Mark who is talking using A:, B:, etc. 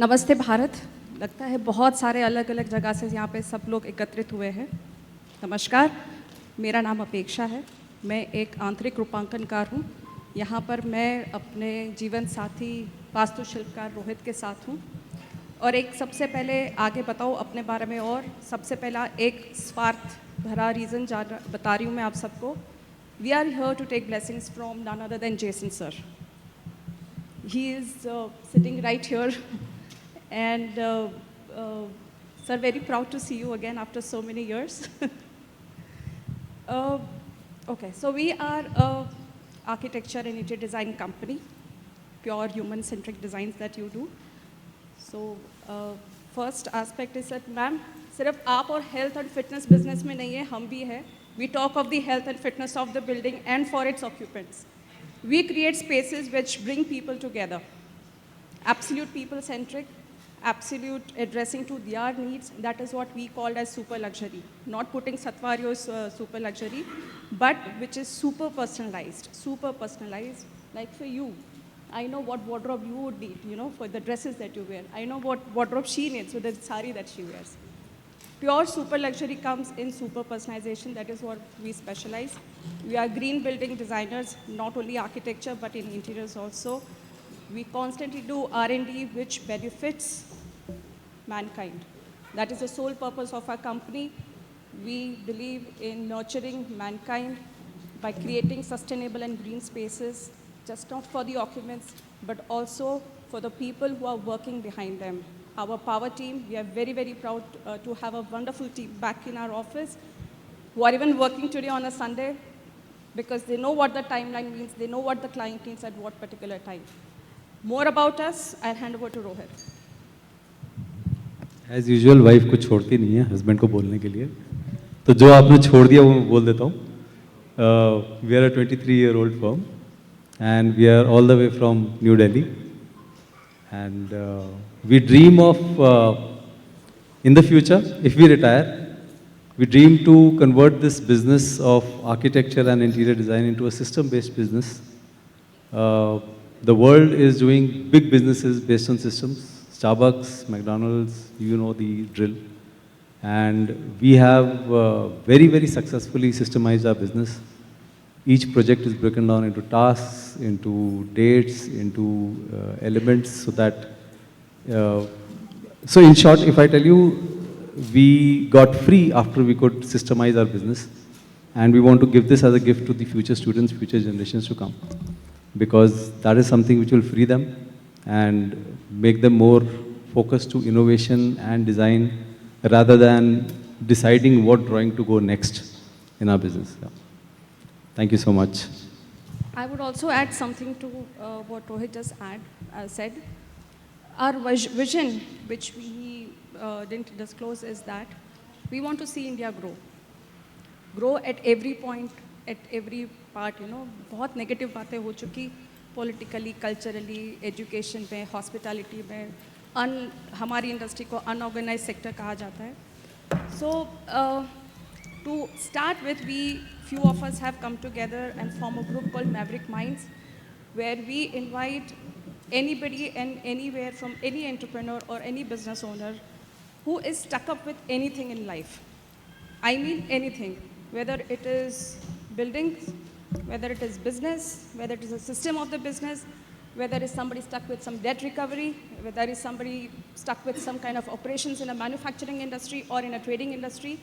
A: नमस्ते भारत। लगता है बहुत सारे अलग अलग जगह से यहाँ पे सब लोग एकत्रित हुए हैं। नमस्कार, मेरा नाम अपेक्षा है। मैं एक आंतरिक रूपांकनकार हूँ। यहाँ पर मैं अपने जीवन साथी वास्तुशिल्पकार रोहित के साथ हूँ। और एक सबसे पहले आगे बताओ अपने बारे में, और सबसे पहला एक स्वार्थ भरा रीज़न बता रही हूँ मैं आप सबको। We are here to take blessings from none other than Jason sir. He is sitting right here. And sir, very proud to see you again after so many years. Okay, so we are a architecture and interior design company, pure human-centric designs that you do. So first aspect is that, ma'am, सिर्फ आप और health and fitness business में नहीं है, हम भी है. We talk of the health and fitness of the building and for its occupants. We create spaces which bring people together. Absolute people-centric, absolute addressing to their needs. That is what we call as super luxury. Not putting Satvario's super luxury, but which is super personalized. Super personalized. Like for you, I know what wardrobe you would need, you know, for the dresses that you wear. I know what wardrobe she needs for the sari that she wears. Pure super luxury comes in super personalization. That is what we specialize. We are green building designers, not only architecture, but in interiors also. We constantly do R&D which benefits mankind. That is the sole purpose of our company. We believe in nurturing mankind by creating sustainable and green spaces, just not for the occupants, but also for the people who are working behind them. Our power team, we are very, very proud to have a wonderful team back in our office who are even working today on a Sunday because they know what the timeline means, they know what the client needs at what particular time. More about us, I'll hand over to Rohit.
B: As usual wife को छोड़ती नहीं है husband को बोलने के लिए, तो जो आपने छोड़ दिया वो मैं बोल देता हूँ. We are a 23-year-old firm and we are all the way from New Delhi and we dream of in the future if we retire we dream to convert this business of architecture and interior design into a system-based business. The world is doing big businesses based on systems. Starbucks, McDonald's, you know the drill. And we have very, very successfully systemized our business. Each project is broken down into tasks, into dates, into elements so that, so in short, if I tell you, we got free after we could systemize our business. And we want to give this as a gift to the future students, future generations to come. Because that is something which will free them and make them more focused to innovation and design rather than deciding what drawing to go next in our business. Yeah. Thank you so much.
A: I would also add something to what Rohit just said. Our vision, which we didn't disclose, is that we want to see India grow at every point, at every part. You know, बहुत negative बातें हो चुकी politically, culturally, education में, hospitality में, हमारी industry को unorganized sector कहा जाता है. So to start with, few of us have come together and form a group called Maverick Minds, where we invite anybody and anywhere from any entrepreneur or any business owner who is stuck up with anything in life. I mean anything, whether it is buildings, whether it is business, whether it is a system of the business, whether it is somebody stuck with some debt recovery, whether it is somebody stuck with some kind of operations in a manufacturing industry or in a trading industry.